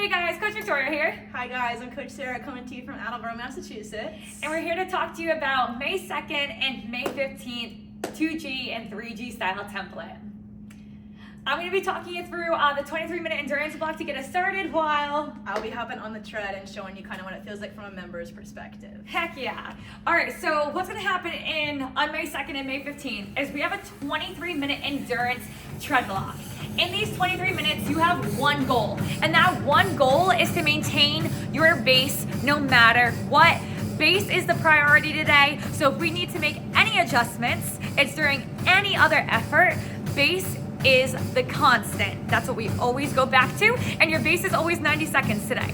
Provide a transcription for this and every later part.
Hey guys, Coach Victoria here. Hi guys, I'm Coach Sarah coming to you from Attleboro, Massachusetts. And we're here to talk to you about May 2nd and May 15th 2G and 3G style template. I'm going to be talking you through the 23-minute endurance block to get us started while I'll be hopping on the tread and showing you kind of what it feels like from a member's perspective. Heck yeah. All right, so what's going to happen on May 2nd and May 15th is we have a 23-minute endurance tread block. In these 23 minutes, you have one goal, and that one goal is to maintain your base no matter what. Base is the priority today, so if we need to make any adjustments, it's during any other effort. Base is the constant. That's what we always go back to, and your base is always 90 seconds today.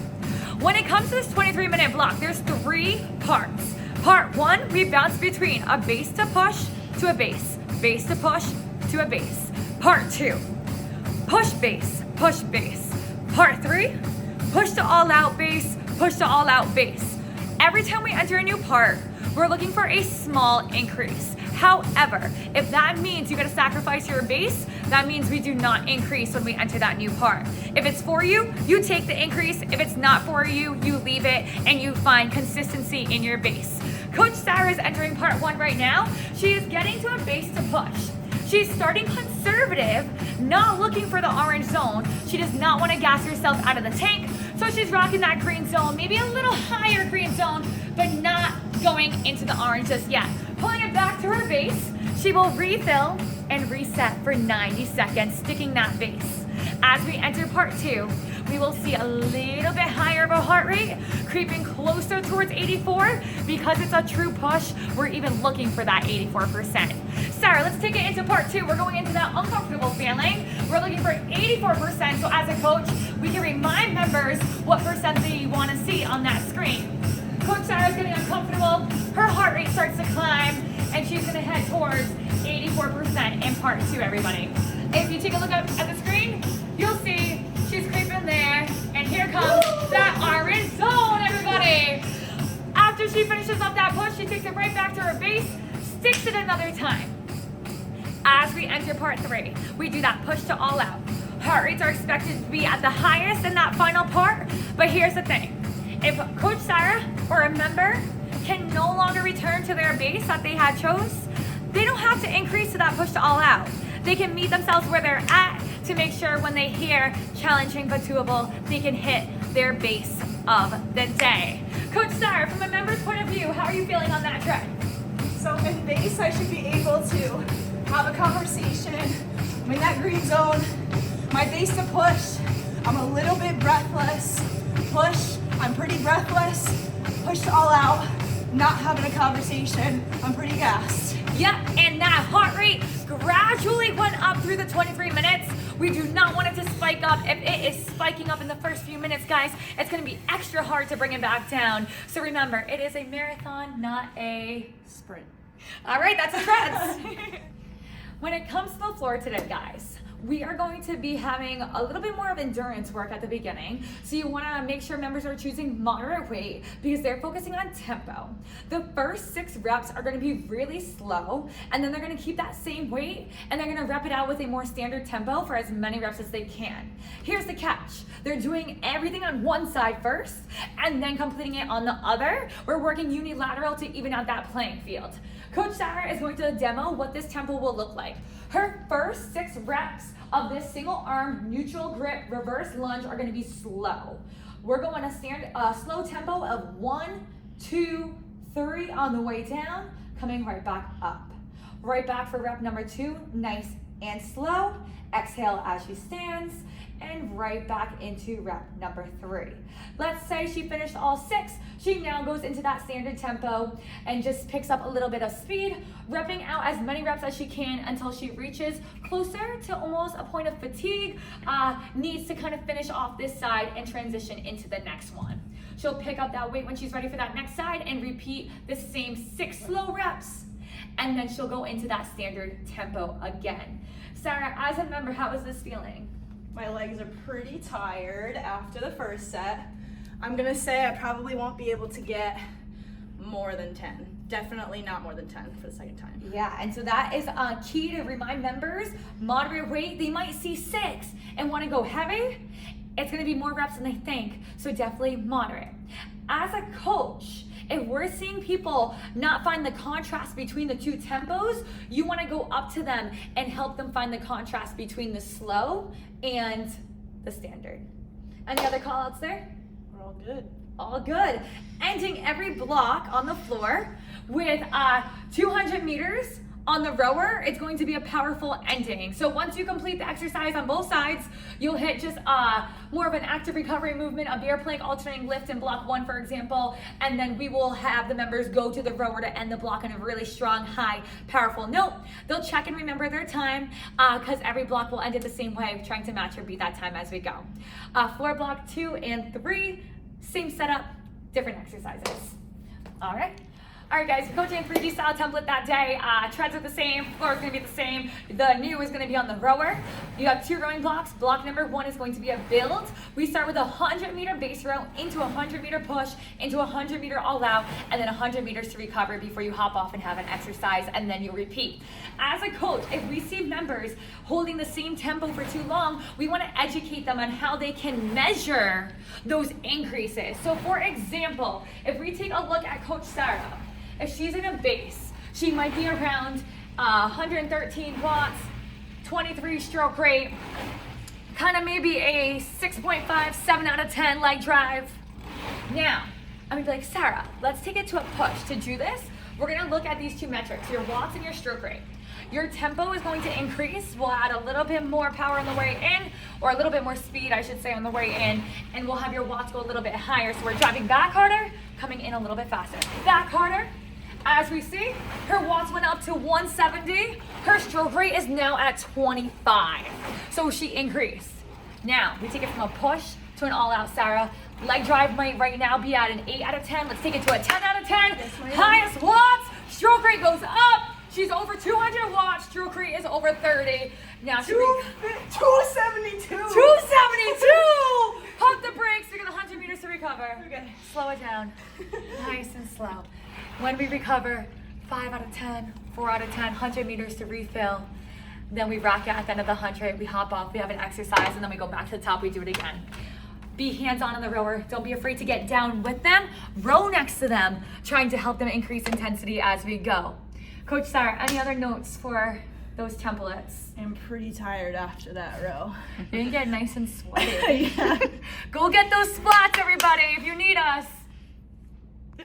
When it comes to this 23-minute block, there's 3 parts. Part 1, we bounce between a base to push to a base to push to a base. Part 2, push base, push base. Part 3, push to all out base, push to all out base. Every time we enter a new part, we're looking for a small increase. However, if that means you gotta sacrifice your base, that means we do not increase when we enter that new part. If it's for you, you take the increase. If it's not for you, you leave it and you find consistency in your base. Coach Sarah is entering part 1 right now. She is getting to a base to push. She's starting conservative, not looking for the orange zone. She does not want to gas herself out of the tank, so she's rocking that green zone, maybe a little higher green zone, but not going into the orange just yet. Pulling it back to her base, she will refill and reset for 90 seconds, sticking that base. As we enter part 2, we will see a little bit higher of a heart rate, creeping closer towards 84. Because it's a true push, we're even looking for that 84%. Sarah, let's take it into part 2. We're going into that uncomfortable feeling. We're looking for 84%, so as a coach, we can remind members what percentage you want to see on that screen. Coach Sarah's getting uncomfortable, her heart rate starts to climb, and she's gonna head towards 84% in part 2, everybody. If you take a look up at the screen, you'll see she's creeping there, and here comes that orange zone, everybody. After she finishes up that push, she takes it right back to her base, sticks it another time. As we enter part 3, we do that push to all out. Heart rates are expected to be at the highest in that final part, but here's the thing. If Coach Sarah or a member can no longer return to their base that they had chose, they don't have to increase to that push to all out. They can meet themselves where they're at to make sure when they hear challenging but doable, they can hit their base of the day. Coach Sarah, from a member's point of view, how are you feeling on that tread? So in base, I should be able to have a conversation. I'm in that green zone. My base to push, I'm a little bit breathless. Push, I'm pretty breathless. Push to all out, not having a conversation. I'm pretty gassed. Yep, and that heart rate gradually went up through the 23 minutes. We do not want it to spike up. If it is spiking up in the first few minutes, guys, it's gonna be extra hard to bring it back down. So remember, it is a marathon, not a Sprint. All right, that's a treads. When it comes to the floor today, guys, we are going to be having a little bit more of endurance work at the beginning. So you wanna make sure members are choosing moderate weight because they're focusing on tempo. The first 6 reps are gonna be really slow, and then they're gonna keep that same weight, and they're gonna rep it out with a more standard tempo for as many reps as they can. Here's the catch. They're doing everything on one side first, and then completing it on the other. We're working unilateral to even out that playing field. Coach Sarah is going to demo what this tempo will look like. Her first 6 reps of this single arm neutral grip reverse lunge are gonna be slow. We're going to slow tempo of 1, 2, 3 on the way down, coming right back up. Right back for rep number 2, nice and slow. Exhale as she stands, and right back into rep number 3. Let's say she finished all 6. She now goes into that standard tempo and just picks up a little bit of speed, repping out as many reps as she can until she reaches closer to almost a point of fatigue, needs to kind of finish off this side and transition into the next one. She'll pick up that weight when she's ready for that next side and repeat the same 6 slow reps. And then she'll go into that standard tempo again. Sarah, as a member, how is this feeling? My legs are pretty tired after the first set. I'm gonna say I probably won't be able to get more than 10. Definitely not more than 10 for the second time. Yeah, and so that is key to remind members, moderate weight, they might see 6 and wanna go heavy, it's gonna be more reps than they think, so definitely moderate. As a coach, if we're seeing people not find the contrast between the two tempos, you wanna go up to them and help them find the contrast between the slow and the standard. Any other call outs there? We're all good. All good. Ending every block on the floor with 200 meters on the rower. It's going to be a powerful ending. So once you complete the exercise on both sides, you'll hit just more of an active recovery movement, a bear plank alternating lift in block 1, for example, and then we will have the members go to the rower to end the block on a really strong, high, powerful note. They'll check and remember their time because every block will end it the same way, trying to match or beat that time as we go. For block 2 and 3, same setup, different exercises. All right. All right, guys, coaching in 3D style template that day. Treads are the same, floor is gonna be the same. The new is gonna be on the rower. You have 2 rowing blocks. Block number 1 is going to be a build. We start with a 100-meter base row into a 100-meter push, into a 100-meter all out, and then 100 meters to recover before you hop off and have an exercise, and then you repeat. As a coach, if we see members holding the same tempo for too long, we wanna educate them on how they can measure those increases. So for example, if we take a look at Coach Sarah, if she's in a base, she might be around 113 watts, 23 stroke rate, kind of maybe a 6.5, 7 out of 10 leg drive. Now, I'm gonna be like, Sarah, let's take it to a push. To do this, we're gonna look at these 2 metrics, your watts and your stroke rate. Your tempo is going to increase. We'll add a little bit more power on the way in, or a little bit more speed, I should say, on the way in, and we'll have your watts go a little bit higher. So we're driving back harder, coming in a little bit faster. Back harder. As we see, her watts went up to 170. Her stroke rate is now at 25. So she increased. Now, we take it from a push to an all-out Sarah. Leg drive might right now be at an 8 out of 10. Let's take it to a 10 out of 10. Highest watts, stroke rate goes up. She's over 200 watts, stroke rate is over 30. Now she 272. 272! Pump the brakes, we got 100 meters to recover. Okay. Slow it down, nice and slow. When we recover, 5 out of 10, 4 out of 10, 100 meters to refill. Then we rock out at the end of the 100, we hop off, we have an exercise, and then we go back to the top, we do it again. Be hands-on on the rower. Don't be afraid to get down with them. Row next to them, trying to help them increase intensity as we go. Coach Sarah, any other notes for those templates? I'm pretty tired after that row. You're gonna get nice and sweaty. Yeah. Go get those splats, everybody, if you need us.